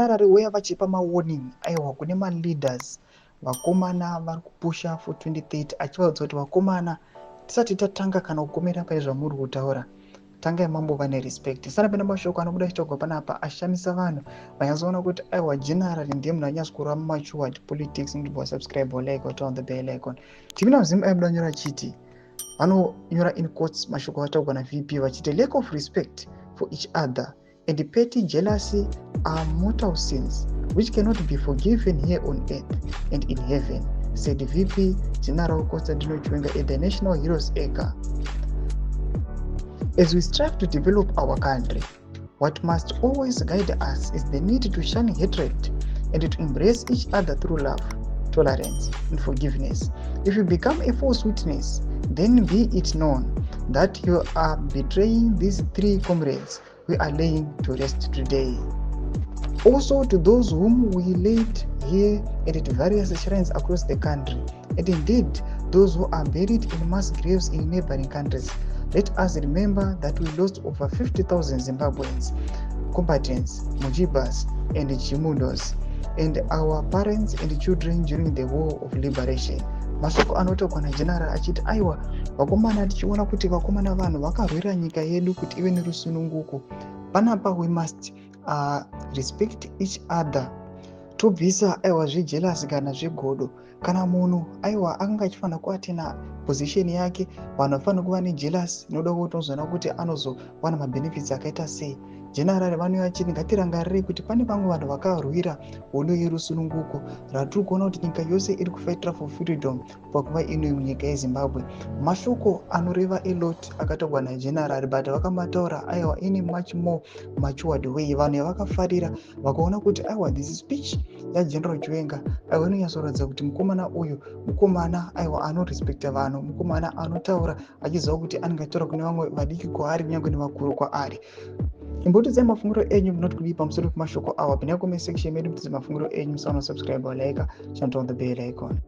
generally where vachipa mawarning aiwa kune maleaders vakomana vari kupusha for 2030 achivaudza kuti vakomana tisati tatanga kana kukomera pane zvamuri kutaura tangai mambova nerespect. Sana pena mashoko anobuda chitogwa panapa ashamisa vanhu vanyazoona kuti aiwa generally ndiye munhu anyatsokurwa mumatured politics. Ndibva subscribe like or turn on the bell icon. Tivina mzimu aibuda nyora chiti vanonyora in quotes mashoko ataugwa naVP vachiti lack of respect for each other and petty jealousy are mortal sins which cannot be forgiven here on earth and in heaven, said VP General Constantino Chiwenga at the National Heroes Acre. As we strive to develop our country, what must always guide us is the need to shun hatred and to embrace each other through love, tolerance, and forgiveness. If you become a false witness, then be it known that you are betraying these three comrades we are laying to rest today. Also to those whom we laid here and at various shrines across the country, and indeed those who are buried in mass graves in neighboring countries, let us remember that we lost over 50,000 Zimbabweans, combatants, Mujibas, and Chimundos, and our parents and children during the War of Liberation. Mashoko anotogwa naGeneral achiti aiwa vakomana tichiona kuti vakomana vanhu vakarwira nyika yedu kuti ive nerusununguko. Panapa we must respect each other. Tobvisa aiwa zvejealous kana zvegodo. Kana munhu aiwa anga achifanira kuva tena position yake, vanhu vafanira kuva nejealous inoda kutozoona kuti anozowana mabenefits akaita sei. Generally vanhu vachiti ngatirangarire kuti pane vamwe vanhu vakarwira hondo yerusununguko ratiri kuona kuti nyika yose iri kufightra for freedom pakuva ino munyika yeZimbabwe. Mashoko anoreva a lot akatogwa naGeneral but vakamataura aiwa in a much more matured way. Vanhu yavakafarira vakaona kuti aiwa this speech yaGeneral Chiwenga aiwa inonyatsoratidza kuti mukomana uyu mukomana aiwa anorespekta vanhu, mukomana anotaura achiziva kuti anenge achitaura kune vamwe vadiki kwaari kunyange nevakuru kwaari. Imbotidze mafungiro enyu munoti kudii pamusoro pemashoko awa. Pinda comment section medu mutidze mafungiro enyu, musana subscribe or like, turn on the bell icon.